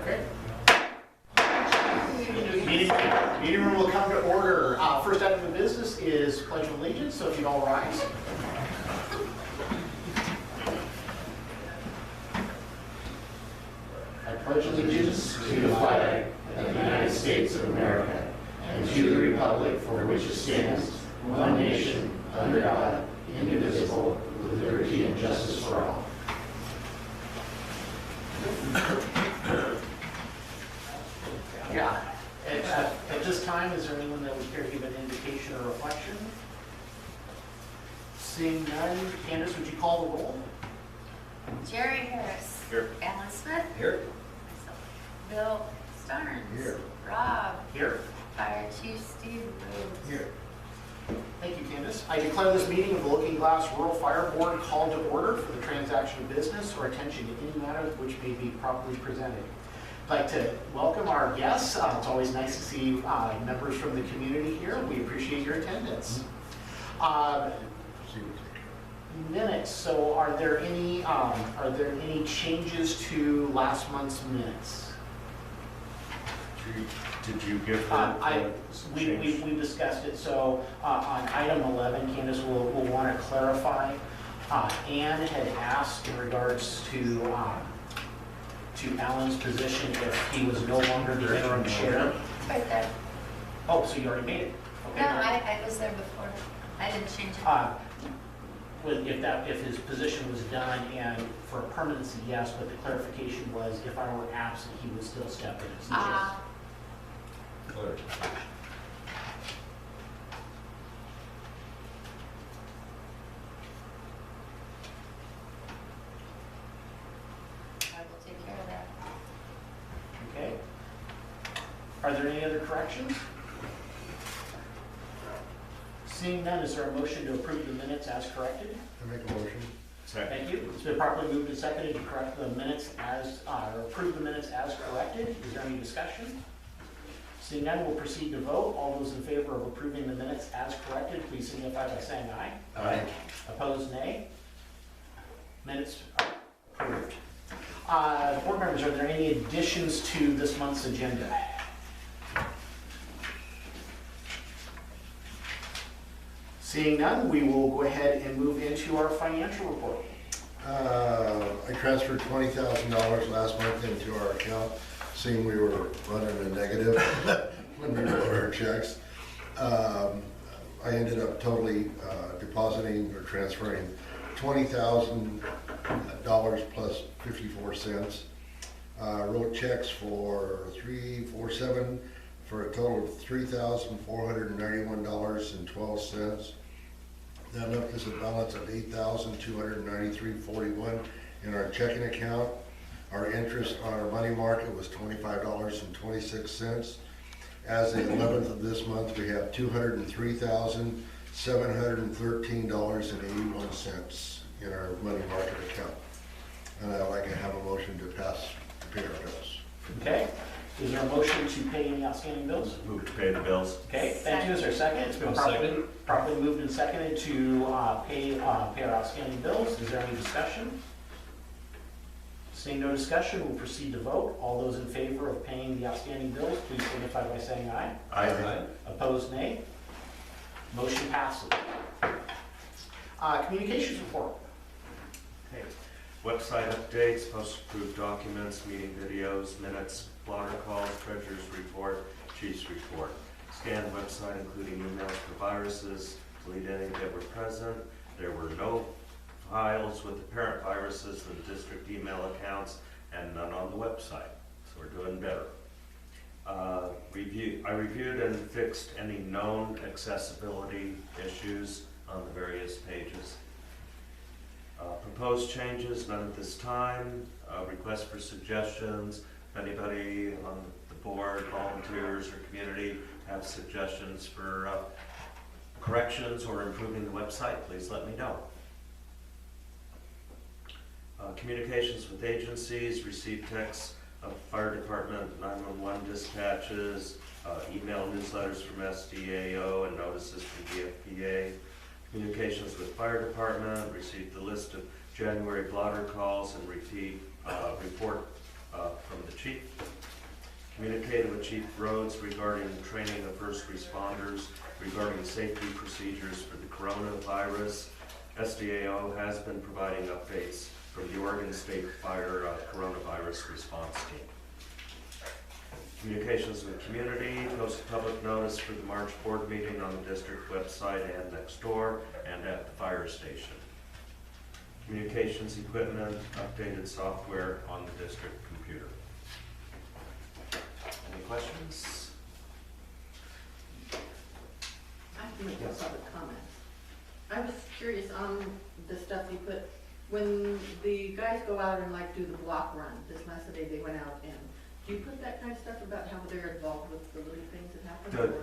Okay. Meeting room will come to order. First item of business is Pledge of Allegiance, so if you'd all rise. I pledge allegiance to the flag of the United States of America and to the republic for which it stands, one nation, under God, indivisible, with liberty and justice for all. Yeah. At this time, is there anyone that would care to give an indication or reflection? Seeing none, Candace, would you call the roll? Jerry Harris. Here. Alan Smith. Here. Bill Starnes. Here. Rob. Here. Fire Chief Steve Rhodes. Here. Thank you, Candace. I declare this meeting of the Lookingglass Rural Fire Board called to order for the transaction of business or attention to any matter which may be properly presented. I'd like to welcome our guests. It's always nice to see members from the community here. We appreciate your attendance. Minutes. So, are there any changes to last month's minutes? Did you give them? We discussed it. So on item 11, Candace will want to clarify. Ann had asked in regards to Alan's position if he was no longer the interim chair. Right there. Oh, so you already made it? Okay. No, I was there before. I didn't change it. If his position was done and for permanency, yes, but the clarification was if I were absent, he would still step in as the chair. I will take care of that. Okay. Are there any other corrections? Seeing none, is there a motion to approve the minutes as corrected? I make a motion. Second. Thank you. It's been properly moved and seconded to correct the minutes as, or approve the minutes as corrected. Is there any discussion? Seeing none, we'll proceed to vote. All those in favor of approving the minutes as corrected, please signify by saying aye. Aye. Opposed, nay. Minutes are approved. Board members, are there any additions to this month's agenda? Seeing none, we will go ahead and move into our financial report. I transferred $20,000 last month into our account, seeing we were running a negative when we wrote our checks. I ended up totally depositing or transferring $20,000 plus 54 cents. Wrote checks for 347 for a total of $3,491.12. That left us a balance of $8,293.41 in our checking account. Our interest on our money market was $25.26. As of the 11th of this month, we have $203,713.81 in our money market account. And I'd like to have a motion to pay our bills. Okay. Is there a motion to pay any outstanding bills? Move to pay the bills. Okay, thank you. Is there a second? It's been properly moved and seconded to pay our outstanding bills. Is there any discussion? Seeing no discussion, we'll proceed to vote. All those in favor of paying the outstanding bills, please signify by saying aye. Aye. Opposed, nay. Motion passes. Communications report. Okay. Website updates, post-approved documents, meeting videos, minutes, blotter calls, treasurer's report, chief's report. Scan the website including emails for viruses, delete any that were present. There were no files with the parent viruses in the district email accounts and none on the website. So we're doing better. I reviewed and fixed any known accessibility issues on the various pages. Proposed changes, none at this time. Request for suggestions. If anybody on the board, volunteers, or community have suggestions for corrections or improving the website, please let me know. Communications with agencies, received texts of fire department, 911 dispatches, email newsletters from SDAO and notices from DFPA. Communications with fire department, received the list of January blotter calls and report from the chief. Communicated with Chief Rhodes regarding training of first responders regarding safety procedures for the coronavirus. SDAO has been providing updates from the Oregon State Fire Coronavirus Response Team. Communications with community, post public notice for the March board meeting on the district website and next door and at the fire station. Communications equipment, updated software on the district computer. Any questions? I can make a public comment. I was curious on the stuff you put, when the guys go out and like do the block run, this last day they went out and, do you put that kind of stuff about how they're involved with the little things that happen?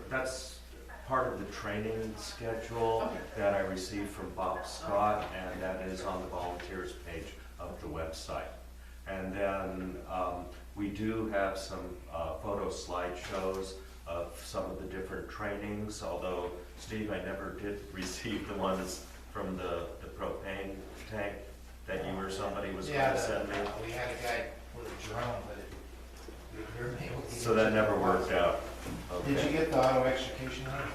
That's part of the training schedule Okay. that I received from Bob Scott, and that is on the volunteers page of the website. And then we do have some photo slideshows of some of the different trainings, although, Steve, I never did receive the ones from the propane tank that you or somebody was going to send me. We had a guy with a drone, but we were able to. So that never worked out. Did you Okay. get the auto extrication on it?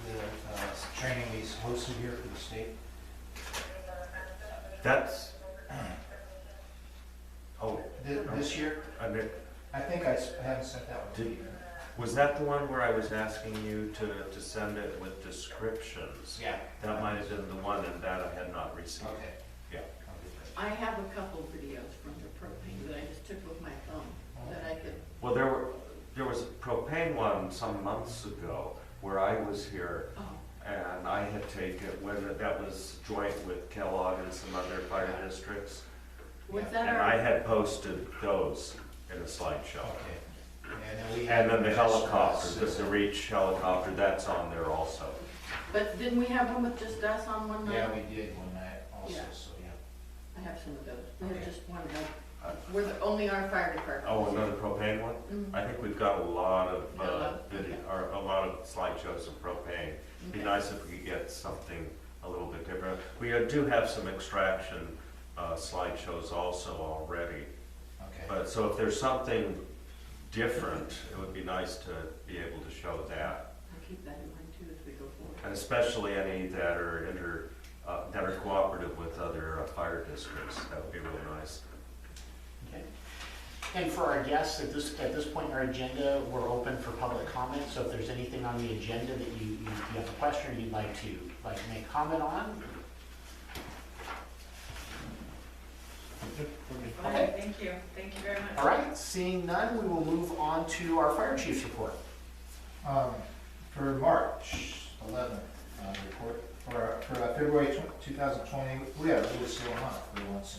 The training we hosted here for the state? That's, oh, This year? I mean, I think I haven't sent that one to Did- you. was that the one where I was asking you to send it with descriptions? Yeah. That might have been the one, and that I had not received. Okay. Yeah. I have a couple videos from the propane that I just took with my phone that I could, Well, there was a propane one some months ago where I was here, oh, and I had taken, that was joint with Kellogg and some other fire districts, was that and I our, had posted those in a slideshow. Okay. And then we And then the had- helicopter, the Reach helicopter, that's on there also. but didn't we have one with just us on one night? Yeah, we did one night also, Yeah. so yeah. I have some of those. We Okay. have just one night. We're the only our fire department. Oh, another propane one? Mhm. I think we've got a lot of, Got a lot? video, or a lot of slideshows of propane. It'd be Okay. nice if we could get something a little bit different. We do have some extraction slideshows also already. Okay. But, so if there's something different, it would be nice to be able to show that. I'll keep that in mind too as we go forward. And especially any that are that are cooperative with other fire districts. That would be real nice. Okay. And for our guests, at this point in our agenda, we're open for public comment, so if there's anything on the agenda that you have a question or you'd like to make comment on. Okay. Thank you very much. All right, seeing none, we will move on to our fire chief's report. For March 11th, report, for February 2020, we had a really slow month for once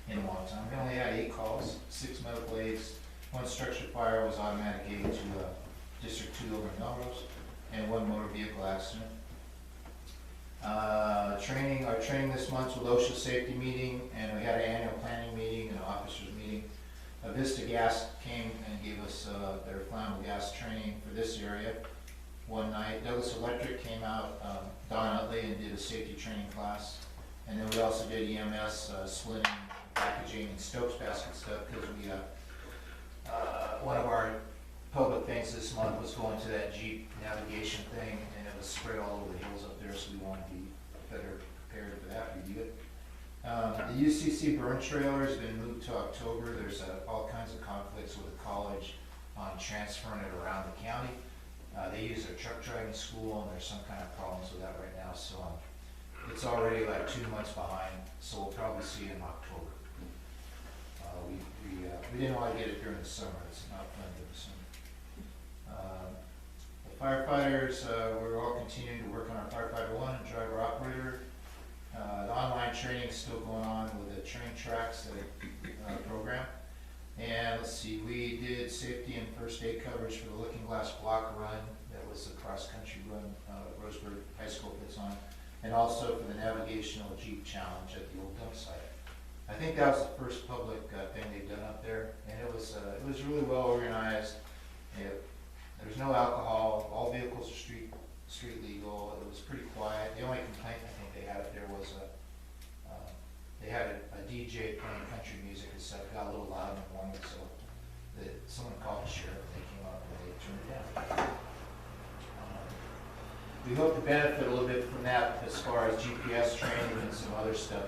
in a long time. We only had 8 calls, 6 medical aids, 1 structure fire was automatic aid to District 2 over in Melrose, and 1 motor vehicle accident. Our training this month was OSHA safety meeting, and we had an annual planning meeting and an officers meeting. Vista Gas came and gave us their flammable gas training for this area one night. Douglas Electric came out, Don Utley, and did a safety training class. And then we also did EMS, splitting, packaging, and Stokes basket stuff, because we, one of our public things this month was going to that Jeep navigation thing, and it was spread all over the hills up there, so we wanted to be better prepared for that, review it. The UCC burn trailer has been moved to October. There's all kinds of conflicts with the college on transferring it around the county. They use their truck driving school, and there's some kind of problems with that right now, so it's already like 2 months behind, so we'll probably see it in October. We didn't want to get it during the summer. It's not fun during the summer. The firefighters, we're all continuing to work on our firefighter 1 and driver operator. The online training is still going on with the train tracks program. And let's see, we did safety and first aid coverage for the Lookingglass block run. That was a cross-country run Roseburg High School puts on. And also for the navigational Jeep challenge at the old dump site. I think that was the first public thing they've done up there, and it was really well organized. There was no alcohol, all vehicles are street legal. It was pretty quiet. The only complaint I think they had up there was they had a DJ playing country music and stuff, got a little we hope to benefit a little bit from that as far as GPS training and some other stuff.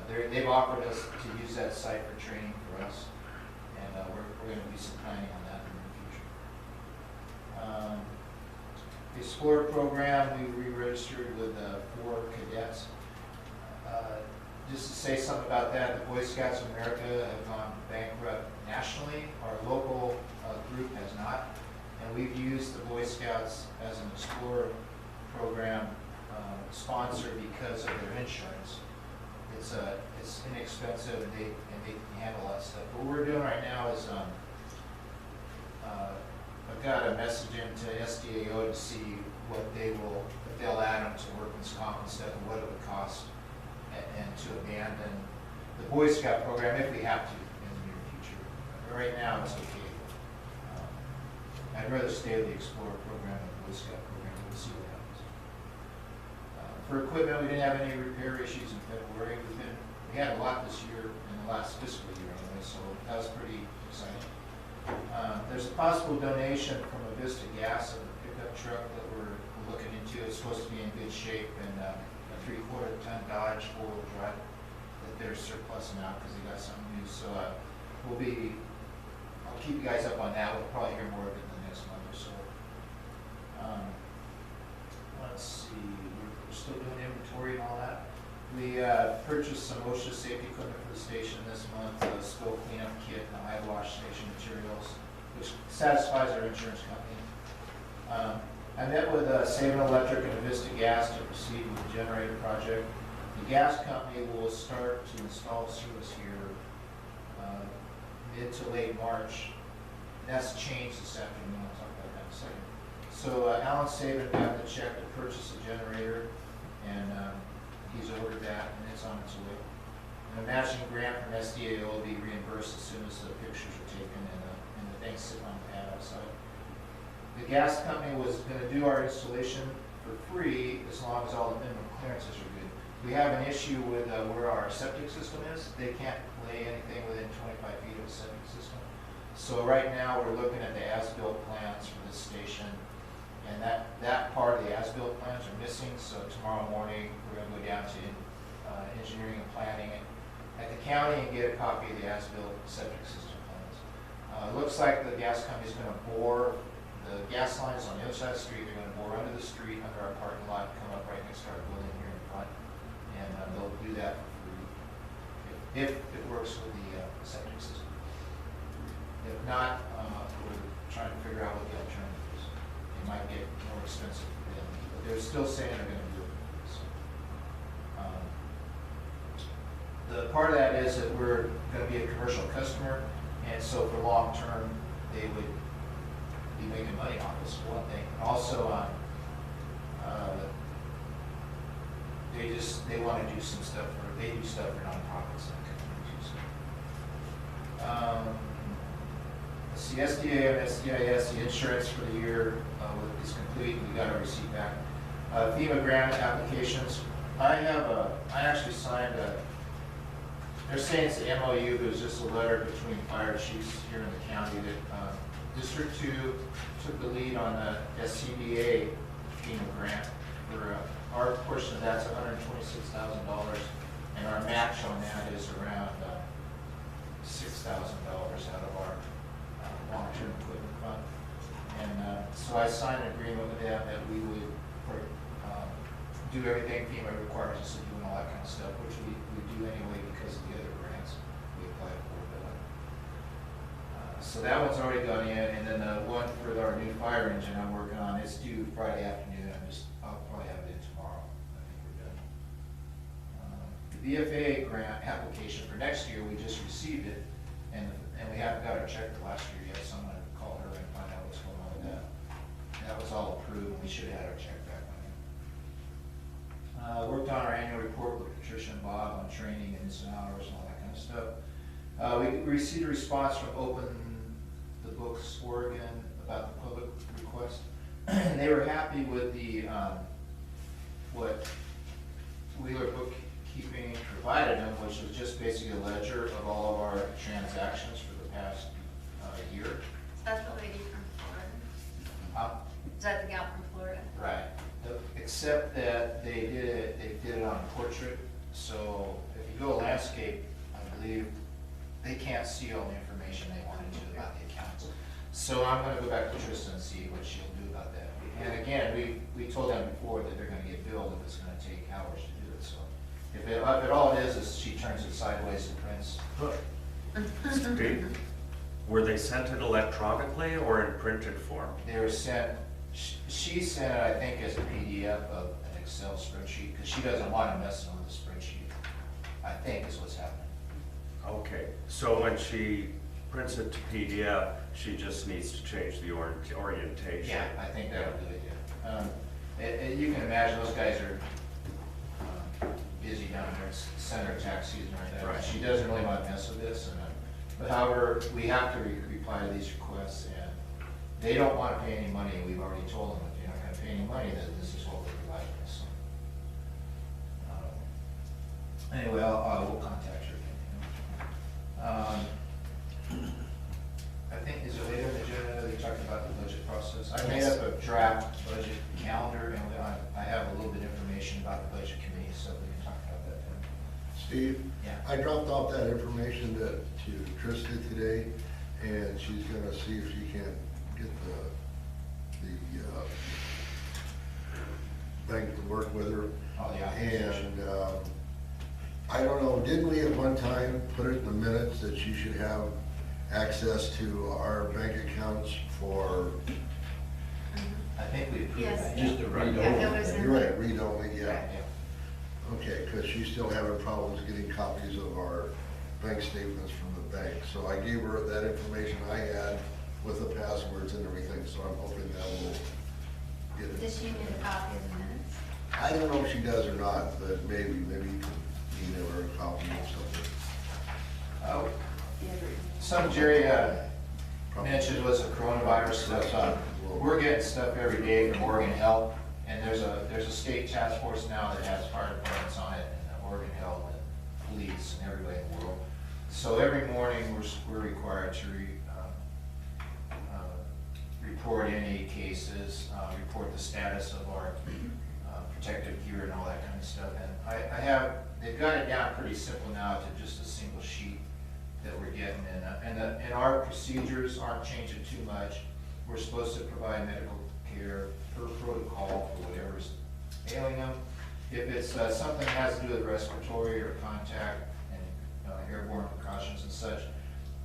They've offered us to use that site for training for us, and we're going to do some planning on that in the future. The Explorer program, we re-registered with 4 cadets. Just to say something about that, the Boy Scouts of America have gone bankrupt nationally. Our local group has not. And we've used the Boy Scouts as an Explorer program sponsor because of their insurance. It's inexpensive and they can handle that stuff. What we're doing right now is I've got a message into SDAO to see what if they'll add them to workman's comp and stuff and what it would cost, and to abandon the Boy Scout program if we have to in the near future. But right now it's okay. I'd rather stay with the Explorer program than the Boy Scout program. We'll see what happens. For equipment, we didn't have any repair issues in February. We had a lot this year in the last fiscal year anyway, so that was pretty exciting. There's a possible donation from a Vista Gas of a pickup truck that we're looking into. It's supposed to be in good shape, and a 3/4 ton Dodge 4-wheel drive that they're surplusing out because they got something new. So I'll keep you guys up on that. We'll probably hear more of it in the next month or so. Let's see, we're still doing inventory and all that. We purchased some OSHA safety equipment for the station this month, a spill cleanup kit and eye wash station materials, which satisfies our insurance company. I met with Savin Electric and Vista Gas to proceed with the generator project. The gas company will start to install service here mid to late March. That's changed this afternoon. I'll talk about that in a second. So Alan Sabin got the check to purchase a generator, and he's ordered that, and it's on its way. And a matching grant from SDAO will be reimbursed as soon as the pictures are taken and the thing's sitting on the pad outside. The gas company was going to do our installation for free as long as all the minimum clearances are good. We have an issue with where our septic system is. They can't lay anything within 25 feet of a septic system. So right now we're looking at the as-built plans for this station, and that part of the as-built plans are missing. So tomorrow morning we're going to go down to engineering and planning at the county and get a copy of the as-built septic system plans. Looks like the gas company is going to bore the gas lines on the other side of the street. They're going to bore under the street, under our parking lot, come up right next to our building here in front, and they'll do that for free if it works with the septic system. If not, we're trying to figure out what the alternative is. It might get more expensive for them, but they're still saying they're going to do it. So, the part of that is that we're going to be a commercial customer, and so for long term, they would be making money off us, for one thing. And also, they want to do some stuff they do stuff for nonprofits. The SDA and SDIS, the insurance for the year is complete. We got our receipt back. FEMA grant applications. I actually signed they're saying it's an MOU, but it's just a letter between fire chiefs here in the county that District 2 took the lead on the SCBA FEMA grant. For our portion of that's $126,000, and our match on that is around $6,000 out of our long-term equipment fund. And so I signed an agreement with them that we would do everything FEMA requires us to do and all that kind of stuff, which we do anyway because of the other grants we applied for. So that one's already gone in, and then the one for our new fire engine I'm working on, it's due Friday afternoon. I'll probably have it in tomorrow. I think we're done. The VFA grant application for next year, we just received it, and we haven't got our check for last year yet, so I'm going to call her and find out what's going on with that. That was all approved, and we should have had our check back by then. Worked on our annual report with Patricia and Bob on training and ins and hours and all that kind of stuff. We received a response from Open the Books Oregon about the public request. And they were happy with the what Wheeler Bookkeeping provided them, which was just basically a ledger of all of our transactions for the past year. Is that the lady from Florida? Is that the gal from Florida? Right. except that they did it on portrait, so if you go landscape, I believe they can't see all the information they wanted to about the accounts. So I'm gonna go back to Tristan and see what she'll do about that. And again, we told them before that they're gonna get billed if it's gonna take hours to do it, so. If all it is she turns it sideways and prints. Steve, were they sent it electronically or in printed form? They were sent, she sent it, I think, as a PDF of an Excel spreadsheet, because she doesn't want to mess with the spreadsheet, I think is what's happening. Okay, so when she prints it to PDF, she just needs to change the orientation? Yeah, I think that'll do it, yeah. You can imagine those guys are busy down there, it's center tax season right now. Right. She doesn't really want to mess with this, but however, we have to reply to these requests, and they don't want to pay any money. We've already told them if you're not going to pay any money, then this is what we're providing. So, anyway, we'll contact her again. I think, is it later in the agenda, they talked about the budget process? I made up a draft budget calendar, and I have a little bit of information about the budget committee, so we can talk about that then. Steve? Yeah. I dropped off that information to Trista today, and she's gonna see if she can get the bank to work with her. Oh, the authorization. And, I don't know, didn't we at one time put it in the minutes that she should have access to our bank accounts for, I think we approved Yes. that. just to read Yeah, that was only? in You're there. right, read only, yeah. Yeah. Okay, because she's still having problems getting copies of our bank statements from the bank. So I gave her that information I had with the passwords and everything, so I'm hoping that will get it. Does she need a copy of the minutes? I don't know if she does or not, but maybe you can email her a copy or something. Oh, some Jerry mentioned was the coronavirus stuff. We're getting stuff every day from Oregon Health, and there's a state task force now that has fire departments on it, and Oregon Health and police and everybody in the world. So every morning, we're required to report any cases, report the status of our protective gear and all that kind of stuff. And they've got it down pretty simple now to just a single sheet that we're getting, and our procedures aren't changing too much. We're supposed to provide medical care per protocol for whatever's ailing them. If it's something that has to do with respiratory or contact and airborne precautions and such,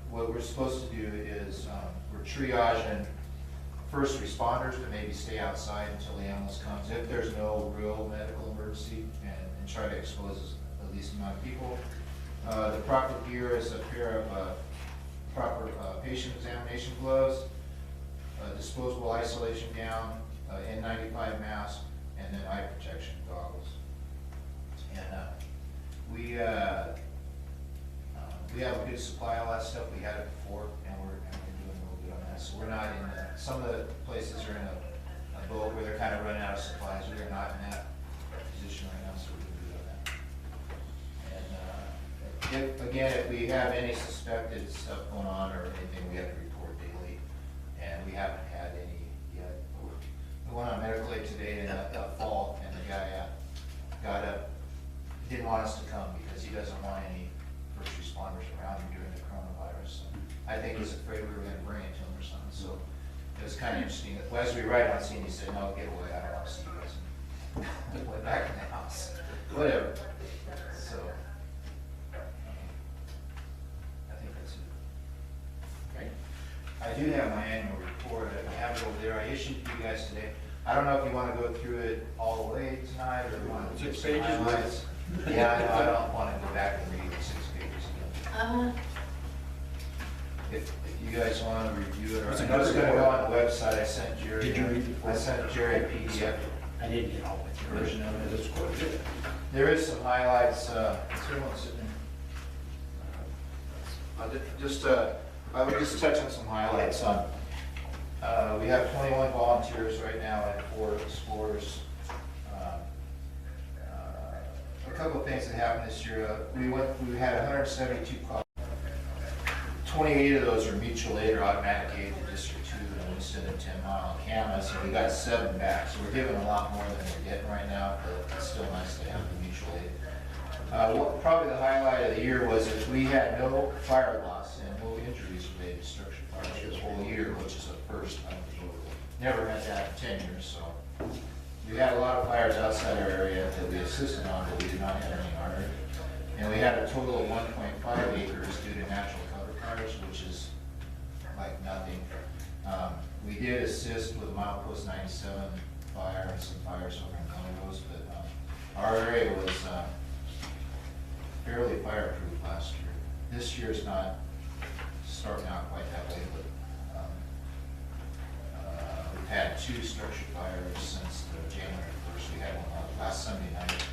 what we're supposed to do is we're triaging first responders to maybe stay outside until the ambulance comes, if there's no real medical emergency, and try to expose the least amount of people. The proper gear is a pair of proper patient examination gloves, disposable isolation gown, N95 mask, and then eye protection goggles. And we have a good supply of all that stuff. We had it before, and we're doing a little bit on that. So we're not in some of the places are in a boat where they're kind of running out of supplies. We are not in that position right now, so we're doing good on that. If we have any suspected stuff going on or anything, we have to report daily, and we haven't had any yet. We went on medical aid today in a fall, and the guy got up, didn't want us to come because he doesn't want any first responders around him during the coronavirus. So I think he's afraid we were going to bring it to him or something. So it was kind of interesting. As we arrived on scene, he said, "No, get away. I don't want to see you guys." Went back in the house. Whatever. So. I think that's it. Okay. I do have my annual report. I have it over there. I issued it to you guys today. I don't know if you want to go through it all the way tonight or you want to. 6 pages worth. Yeah, I know. I don't want to go back and read the 6 pages again. If you guys want to review it, or I know it's going to go on the website. I sent Jerry. Did you read it? I sent Jerry a PDF I didn't get all with you. version of it. That's good. There is some highlights. Is everyone sitting there? I would just touch on some highlights. We have 21 volunteers right now at 4 explorers. A couple of things that happened this year. We had 172 calls. 28 of those are mutual aid or automatic aid to District 2, and instead of 10 mile camas, and we got 7 back. So we're giving a lot more than we're getting right now, but it's still nice to have the mutual aid. Probably the highlight of the year was that we had no fire loss and no injuries related to structure fires for the whole year, which is a first. Never had that in 10 years, so. We had a lot of fires outside our area that we assisted on, but we did not have any in our area. And we had a total of 1.5 acres due to natural cover fires, which is like nothing. We did assist with milepost 97 fire and some fires over in Conegos, but our area was fairly fireproof last year. This year's not starting out quite that way, but we've had 2 structure fires since January 1st. We had one last Sunday night,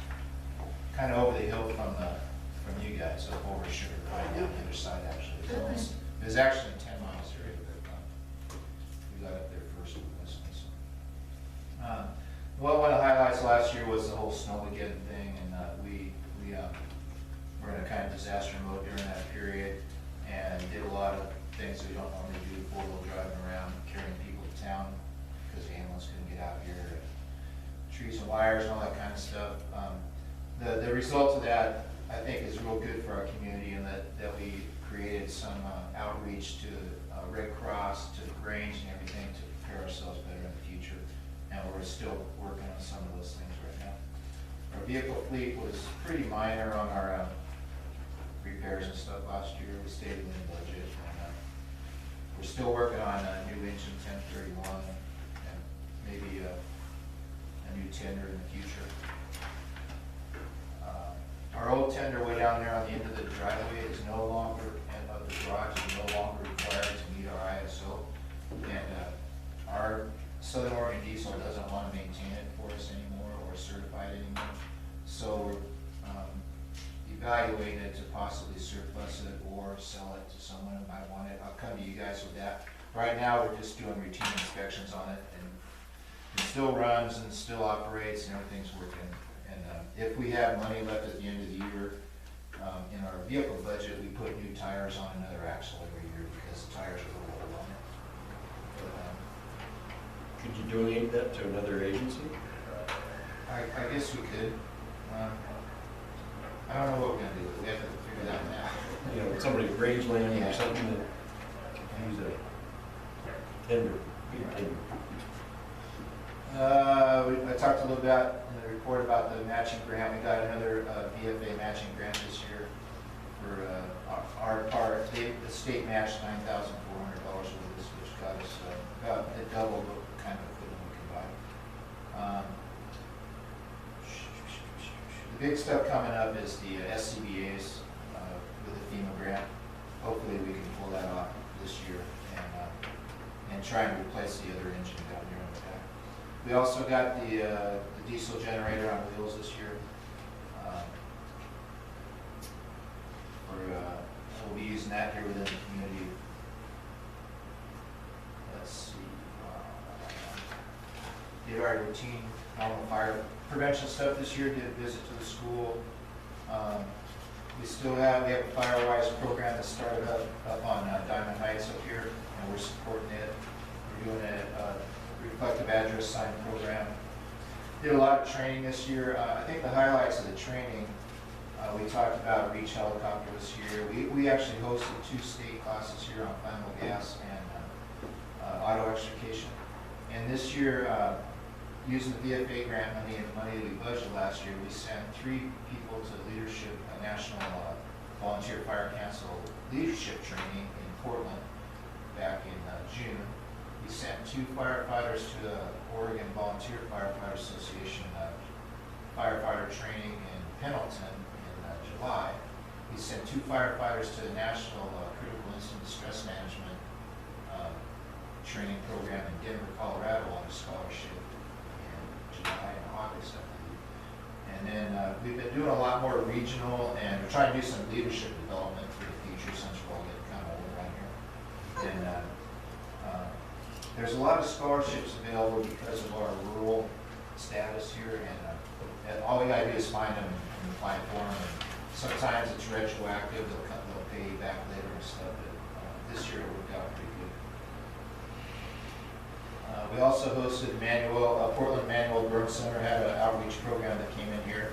kind of over the hill from you guys, up over Sugar Pine, down the other side actually. It was actually 10 miles area, but we got up there first with this one. Well, one of the highlights last year was the whole Snowmageddon thing, and we were in a kind of disaster mode during that period, and did a lot of things we don't normally do, 4-wheel driving around, carrying people to town, because the ambulance couldn't get out here, trees and wires and all that kind of stuff. The result of that, I think, is real good for our community, in that we created some outreach to Red Cross, to the Grange and everything, to prepare ourselves better in the future. And we're still working on some of those things right now. Our vehicle fleet was pretty minor on our repairs and stuff last year. We stayed within the budget. And, we're still working on a new engine 1031 and maybe a new tender in the future. Our old tender way down there on the end of the driveway is no longer, and of the garage is no longer required to meet our ISO. And our Southern Oregon Diesel doesn't want to maintain it for us anymore or certify it anymore. So we're evaluating it to possibly surplus it or sell it to someone who might want it. I'll come to you guys with that. Right now, we're just doing routine inspections on it, and it still runs and still operates and everything's working. And if we have money left at the end of the year, in our vehicle budget, we put new tires on another axle every year because the tires are a little old on it. But, Could you donate that to another agency? I guess we could. I don't know what we're gonna do with it. We have to figure that one out. You know, somebody at Rangeland Yeah. or something that could use a tender, big tender. I talked a little bit in the report about the matching grant. We got another VFA matching grant this year for our part. The state matched $9,400 with this, which got us about double the kind of equipment we can buy. The big stuff coming up is the SCBA's with the FEMA grant. Hopefully we can pull that off this year and try and replace the other engine down here in the back. We also got the diesel generator on wheels this year. We'll be using that here within the community. Let's see. Did our routine normal fire prevention stuff this year. Did a visit to the school. We have a FireWise program that started up on Diamond Heights up here, and we're supporting it. We're doing a reflective address sign program. Did a lot of training this year. I think the highlights of the training, we talked about Reach Helicopter this year. We actually hosted 2 state classes here on flammable gas and auto extrication. And this year, using the VFA grant money and the money that we budgeted last year, we sent 3 people to leadership, a national volunteer fire council leadership training in Portland back in June. We sent 2 firefighters to the Oregon Volunteer Firefighter Association firefighter training in Pendleton in July. We sent 2 firefighters to the National Critical Incident Stress Management training program in Denver, Colorado on a scholarship in July and August, I believe. And then we've been doing a lot more regional, and we're trying to do some leadership development for the future since we're all getting kind of old around here. And there's a lot of scholarships available because of our rural status here, and all we gotta do is find them and apply for them. And sometimes it's retroactive; they'll pay you back later and stuff. But this year it worked out pretty good. We also hosted Portland Manual Burn Center had an outreach program that came in here,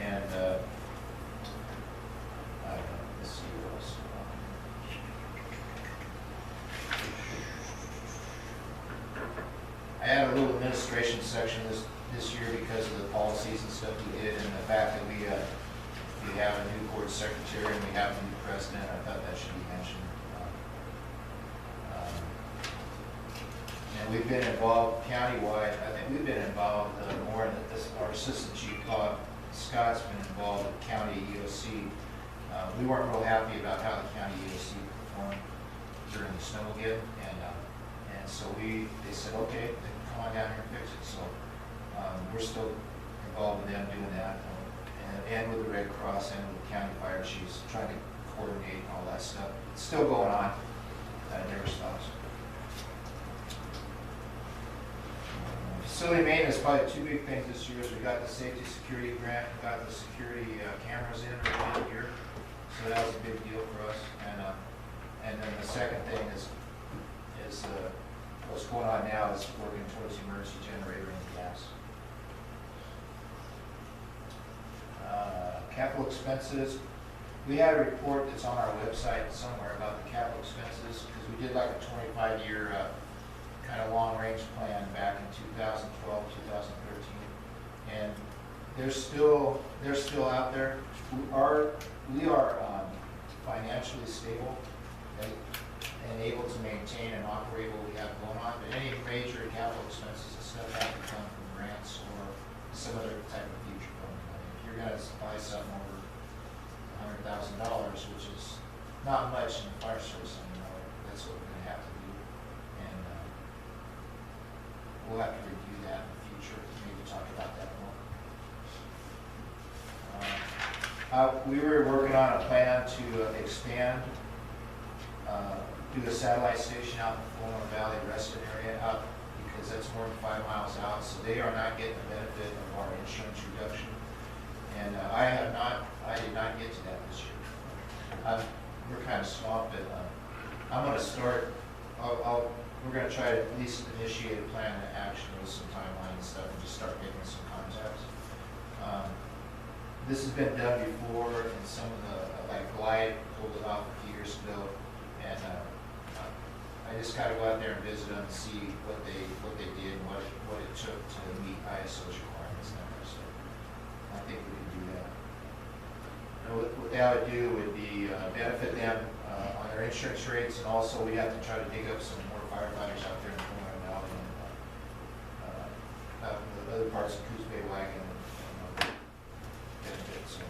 and let's see what else. I had a little administration section this year because of the policies and stuff we did, and the fact that we have a new board secretary and we have a new president. I thought that should be mentioned. And we've been involved countywide. I think we've been involved more in this. Our assistant chief, Scott's been involved with county EOC. We weren't real happy about how the county EOC performed during the snowmobile, and so they said, okay, come on down here and fix it. So we're still involved with them doing that, and with the Red Cross and with the county fire chiefs, trying to coordinate all that stuff. It's still going on. That never stops. Facility maintenance, probably two big things this year is we got the safety security grant, we got the security cameras in early here, so that was a big deal for us. And then the second thing is what's going on now is working towards the emergency generator and gas. Capital expenses, we had a report that's on our website somewhere about the capital expenses, because we did like a 25-year kind of long-range plan back in 2012, 2013, and they're still out there. We are financially stable and able to maintain and operate what we have going on, but any major capital expenses and stuff have to come from grants or some other type of future funding. I mean, if you're going to buy something over $100,000, which is not much in the fire service anymore, that's what we're going to have to do. And we'll have to review that in the future, maybe talk about that more. We were working on a plan to expand, do a satellite station out in the Fulton Valley Reston area out, because that's more than 5 miles out, so they are not getting the benefit of our insurance reduction. And I did not get to that this year. We're kind of swamped, but I'm going to start, we're going to try to at least initiate a plan of action with some timeline and stuff, and just start making some contacts. This has been done before, and some of the, like Glide pulled it off a few years ago, and I just got to go out there and visit them and see what they did and what it took to meet ISO's requirements and that. So I think we can do that. And what that would do would be benefit them on their insurance rates, and also we have to try to dig up some more firefighters out there in the Fulton Valley and the other parts of Coos Bay Wagon and benefit. So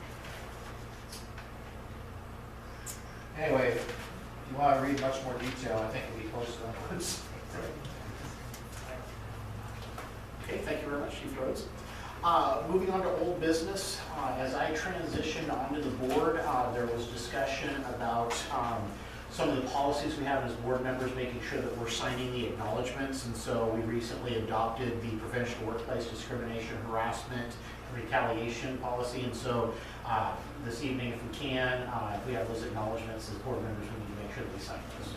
anyway, if you want to read much more detail, I think it'll be posted on the website. Okay, thank you very much, Chief Rhodes. Moving on to old business, as I transitioned onto the board, there was discussion about some of the policies we have as board members, making sure that we're signing the acknowledgements, and so we recently adopted the prevention of workplace discrimination, harassment, and retaliation policy, and so this evening, if we can, if we have those acknowledgements as board members, we need to make sure that we sign those.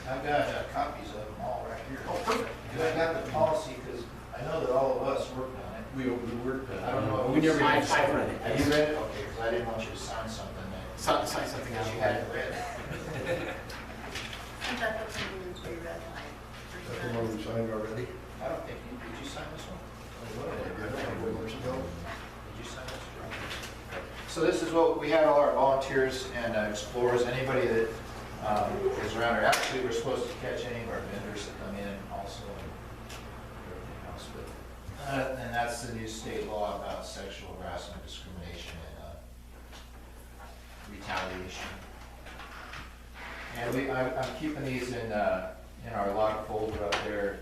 I've got copies of them all right here. Oh, perfect. I got the policy because I know that all of us worked on it. We worked on it. I don't know. We never I've even read it. Have you read it? Okay, because I didn't want you to sign something that Sign something because out. you hadn't read. I thought that's something that we read like That's the one we signed already? I don't think did you sign this one? I did a couple of years ago. Did you sign this one? So this is what we had, all our volunteers and explorers, anybody that is around here. Actually, we're supposed to catch any of our vendors that come in also and everything else. But, and that's the new state law about sexual harassment, discrimination, and retaliation. And I'm keeping these in our lock folder up there.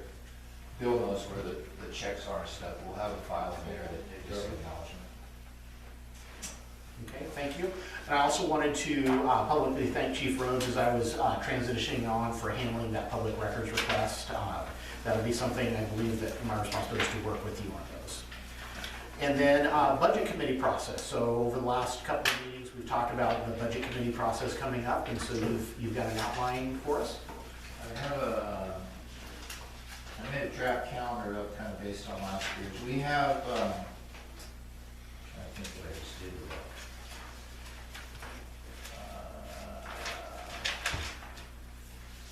Bill knows where the checks are and stuff. We'll have a file there that they just acknowledgement. Okay, thank you. And I also wanted to publicly thank Chief Rhodes as I was transitioning on for handling that public records request. That'll be something I believe that my responsibility is to work with you on those. And then budget committee process. So over the last couple of meetings, we've talked about the budget committee process coming up, and so you've got an outline for us. I have I made a draft calendar up kind of based on last year's. We have, I think what I just did with that.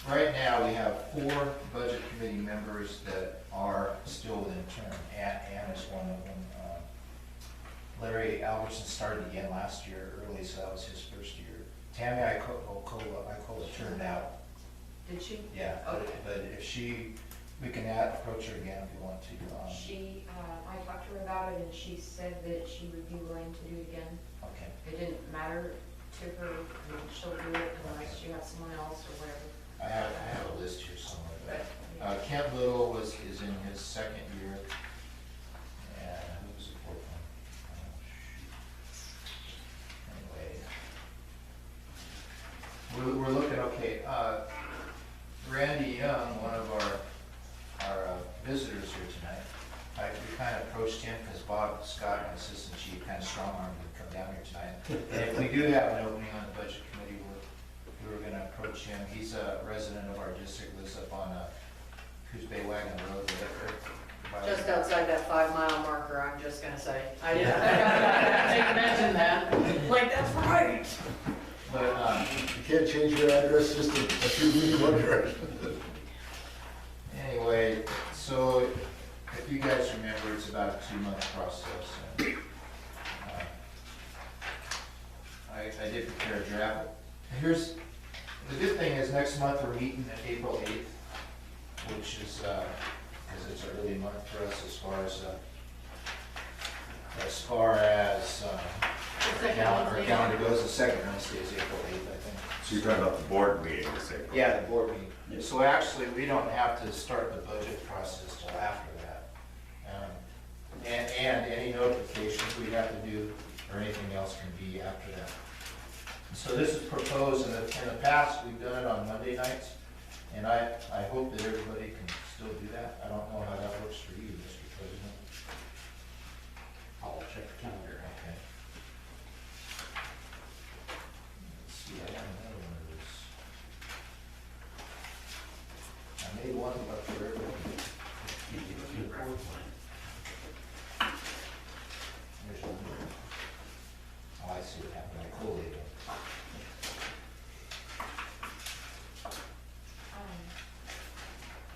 Right now, we have 4 budget committee members that are still within term. Ann is one of them. Larry Albertson started again last year early, so that was his first year. Tammy Icola turned out. Did she? Yeah, but if we can approach her again if you want to. She, I talked to her about it and she said that she would be willing to do it again. Okay. It didn't matter to her, I mean, she'll do it unless you have someone else or whatever. I have a list here somewhere. But, But Kent Little is in his second year. And who was the 4th one? Anyway. We're looking, okay, Randy Young, one of our visitors here tonight, we kind of approached him because Bob Scott, my assistant chief, kind of strong-armed him to come down here tonight. And if we do have an opening on the budget committee, we were going to approach him. He's a resident of our district, lives up on Coos Bay Wagon Road. Just outside that 5-mile marker, I'm just gonna say. I didn't mention that. Like, that's right. But, You can't change your address just a few feet in one direction. anyway, so if you guys remember, it's about a 2-month process. And, I did prepare a draft. Here's, the good thing is next month we're meeting at April 8th, which is, because it's an early month for us as far as our calendar goes. The second Wednesday is April 8th, I think. So you're talking about the board meeting this April? Yeah, the board meeting. So actually, we don't have to start the budget process till after that. And any notifications we have to do or anything else can be after that. So this is proposed, in the past, we've done it on Monday nights, and I hope that everybody can still do that. I don't know how that works for you, Mr. President. I'll check the calendar. Okay. Let's see, I got another one of those. I made one up for everybody. There's one. Oh, I see what happened. I collated it.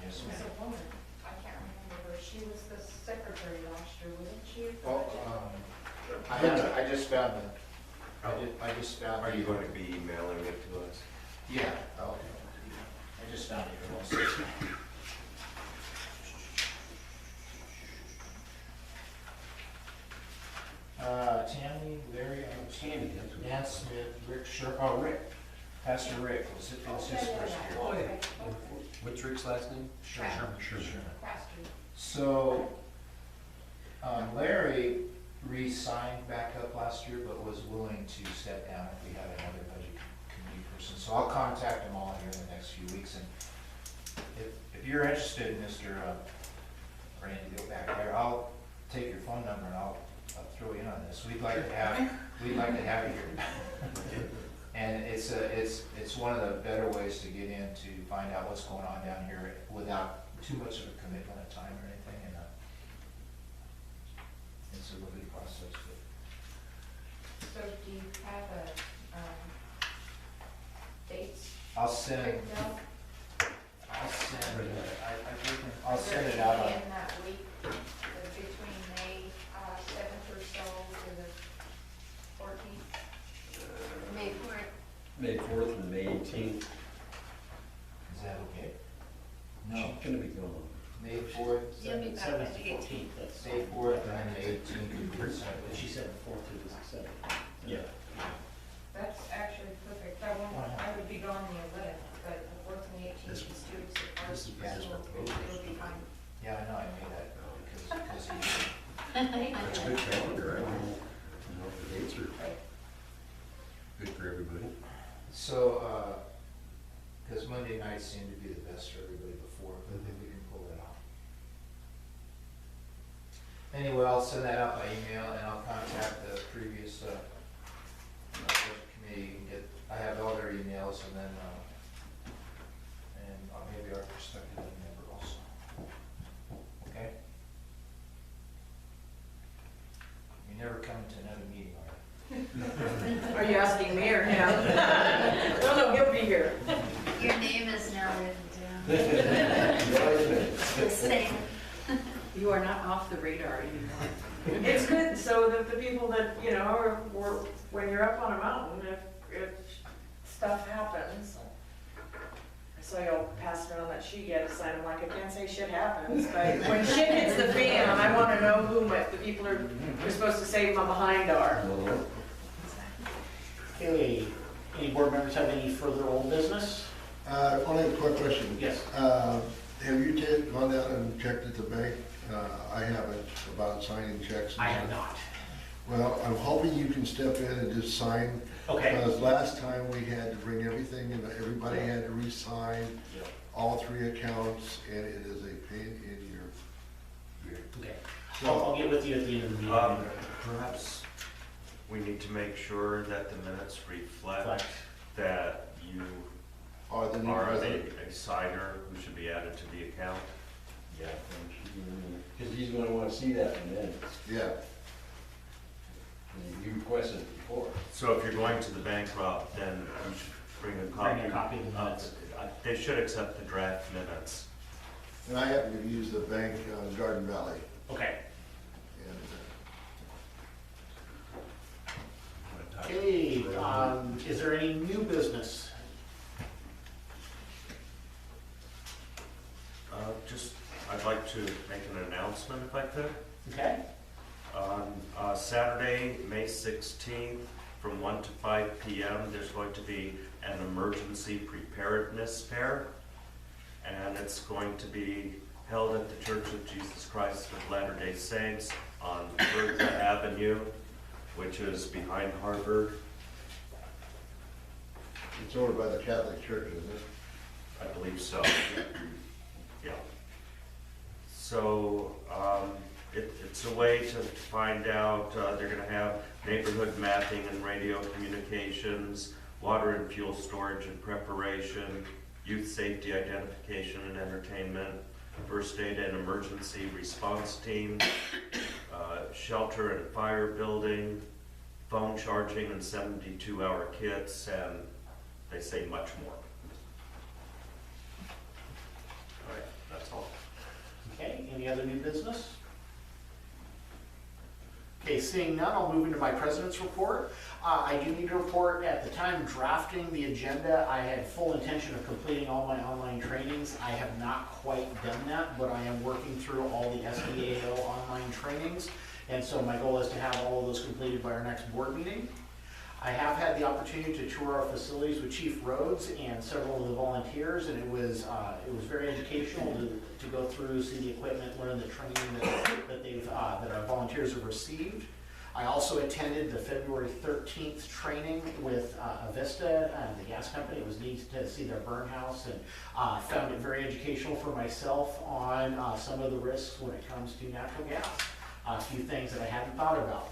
Yes, There's ma'am. a woman, I can't remember her, she was the secretary last year, wasn't she? Well, I just found the, I just found. Are you going to be emailing it to us? Yeah. Oh, okay. I just found it here also. Tammy, Larry, Tammy, that's what- Dan Smith, Rick Rick, Pastor Rick, was his first year. Oh, yeah. What's Rick's last name? Sherman. Sure. Pastor. So, Larry re-signed back up last year, but was willing to step down if we had another budget committee person. So I'll contact them all here in the next few weeks, and if you're interested, Mr. Randy, go back there, I'll take your phone number and I'll throw you in on this. We'd like to have you here. And it's one of the better ways to get in to find out what's going on down here without too much of a commitment of time or anything, and it's a really process. So do you have dates I'll send written down? I'll send it out on, In that week, between May 7th or so to the 14th? May 4th. May 4th and May 18th. is that okay? No, She's gonna be gone. May 4th, You'll be back Seventh at to the 18th. 14th, that's. May 4th, and then the 18th would be the But second. she said the 4th to the 7th. Yeah. That's actually perfect. I would be gone the 11th, but the 4th and the 18th is students at This is ours, his so proposal. it'll be fine. Yeah, I know, I made that because he. That's a good calendar. I don't know if the dates are good for everybody. So, because Monday nights seem to be the best for everybody before, but if we can pull that off. Anyway, I'll send that out by email, and I'll contact the previous budget committee and I have all their emails, and then, maybe our prospective member also. Are you asking me or him? No, he'll be here. Your name is now written down. Just saying. You are not off the radar anymore. It's good, so that the people that, you know, are when you're up on a mountain, if stuff happens. So you'll pass around that sheet yet to sign. I'm like, I can't say shit happens, but when shit hits the fan, I want to know who the people are supposed to save my behind are. Okay, any board members have any further old business? Only a quick question. Yes. Have you gone down and checked at the bank? I haven't, about signing checks. And I have stuff. not. Well, I'm hoping you can step in and just sign. Okay. Because last time we had to bring everything and everybody had to re-sign all 3 accounts, and it is a pain in your. Okay. I'll get with you at the end of the meeting. Perhaps we need to make sure that the minutes reflect that you Are the new are president? a signer who should be added to the account. Yeah, because he's gonna wanna see that in minutes. Yeah. You requested it before. So if you're going to the bank, Rob, then you should bring a copy. Bring a copy of the minutes. They should accept the draft minutes. And I happen to use the bank on Garden Valley. Okay. And, Okay, is there any new business? I'd like to make an announcement if I could. Okay. On Saturday, May 16th, from 1 to 5 p.m., there's going to be an emergency preparedness fair. And it's going to be held at the Church of Jesus Christ of Latter-day Saints on Bertha Avenue, which is behind Harvard. It's over by the Catholic Church, isn't it? I believe so. Yeah. So it's a way to find out. They're going to have neighborhood mapping and radio communications, water and fuel storage and preparation, youth safety identification and entertainment, first aid and emergency response team, shelter and fire building, phone charging and 72-hour kits, and they say much more. All right, that's all. Okay, any other new business? Okay, seeing none, I'll move into my president's report. I do need to report, at the time drafting the agenda, I had full intention of completing all my online trainings. I have not quite done that, but I am working through all the SBAO online trainings. And so my goal is to have all of those completed by our next board meeting. I have had the opportunity to tour our facilities with Chief Rhodes and several of the volunteers, and it was very educational to go through, see the equipment, learn the training that our volunteers have received. I also attended the February 13th training with Avista, the gas company. It was neat to see their burn house, and found it very educational for myself on some of the risks when it comes to natural gas. A few things that I hadn't thought about.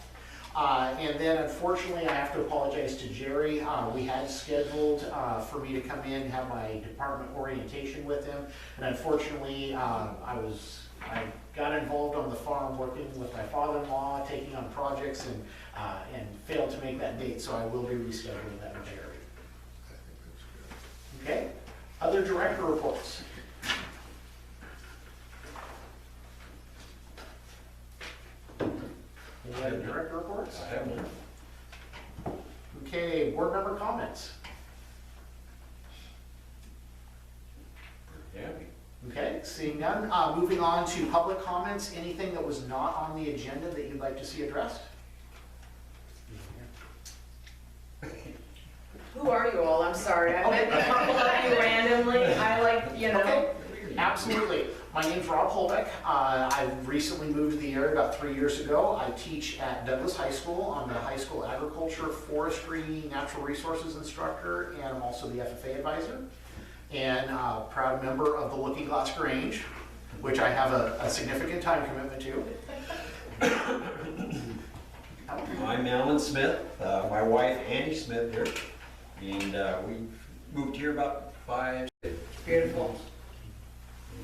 And then unfortunately, I have to apologize to Jerry. We had scheduled for me to come in and have my department orientation with him. And unfortunately, I got involved on the farm working with my father-in-law, taking on projects, and failed to make that date. So I will be rescheduling that with Jerry. I think that's good. Okay, other director reports. Any other director reports? I have one. Okay, board member comments. Pretty happy. Okay, seeing none, moving on to public comments. Anything that was not on the agenda that you'd like to see addressed? Who are you all? I'm sorry. I met a couple of you randomly. I like, you know. Okay, absolutely. My name's Rob Holbeck. I recently moved to the area about 3 years ago. I teach at Douglas High School. I'm the high school agriculture, forestry, natural resources instructor, and I'm also the FFA advisor. And proud member of the Lookingglass Grange, which I have a significant time commitment to. I'm Alan Smith, my wife Annie Smith here, and we moved here about 5. Beautiful.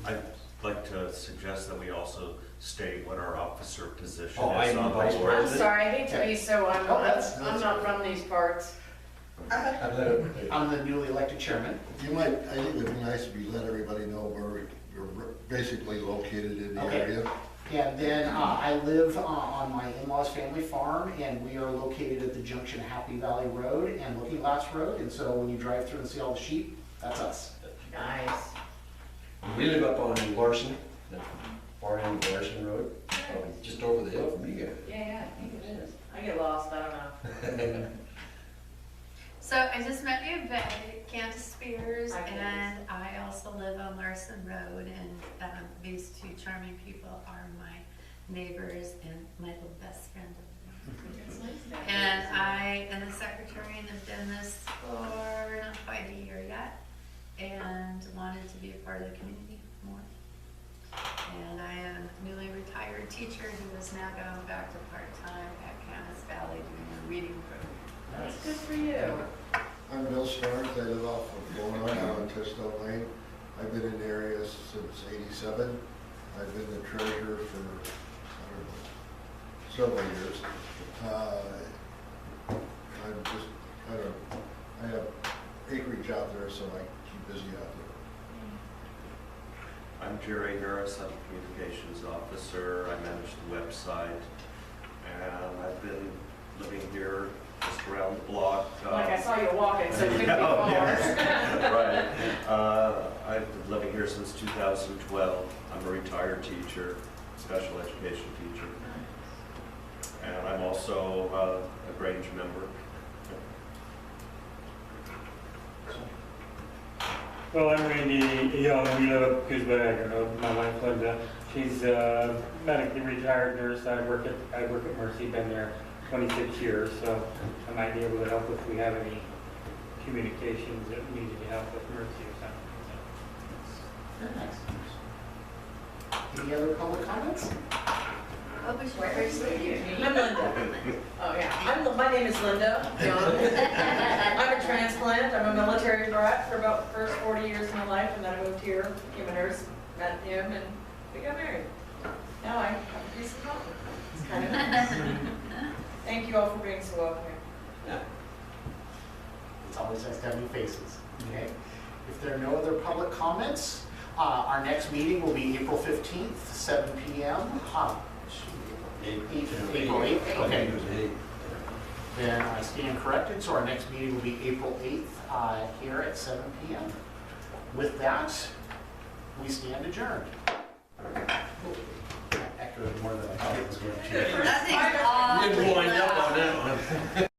I'd like to suggest that we also state what our officer position Oh, I is know on the vice board. I'm sorry, I hate to be so, Oh, that's- I'm not from these parts. I'm the newly elected chairman. You might, I think it'd be nice if you let everybody know where you're basically located in the Okay. area. And then I live on my in-laws' family farm, and we are located at the junction of Happy Valley Road and Lookingglass Road. And so when you drive through and see all the sheep, that's us. Nice. We live up on Larson, the far end of Larson Road, just over the hill from you guys. Yeah, I think it is. I get lost, I don't know. So I just met you, Candace Spears, Hi, Candace. and I also live on Larson Road, and these two charming people are my neighbors and my little best friend. And I am the secretary and have done this for not quite a year yet, and wanted to be a part of the community more. And I am a newly retired teacher who is now going back to part-time at Camas Valley doing a reading program. That's good for you. I'm Bill Starnes, I live off of Beaumont out on Testone Lane. I've been in the area since '87. I've been the treasurer for, I don't know, several years. I'm just kind of, I have acreage out there, so I keep busy out there. I'm Jerry Harris, I'm the communications officer, I manage the website, and I've been living here just around the block. Like I saw you walking, so it couldn't be Oh, far. yes. Right. I've been living here since 2012. I'm a retired teacher, special education teacher. And I'm also a Grange member. Well, I'm Randy Young, we live up Coosbag, my wife Linda. She's a medically retired nurse. I work at Mercy, been there 26 years, so I might be able to help if we have any communications that we need to help with Mercy or something. Very nice. Any other public comments? What was your first name? I'm Linda. Oh, yeah. My name is Linda Young. I'm a transplant. I'm a military brat for about the first 40 years of my life, and then I moved here, became a nurse, met him, and we got married. Now I have a piece of coffee. It's kind of nice. Thank you all for being so welcoming. It's always nice to have new faces. Okay. If there are no other public comments, our next meeting will be April 15th, 7 p.m. April 8th? Okay. Then I stand corrected, so our next meeting will be April 8th here at 7 p.m. With that, we stand adjourned. Echoed more than I thought it was going to. Nothing.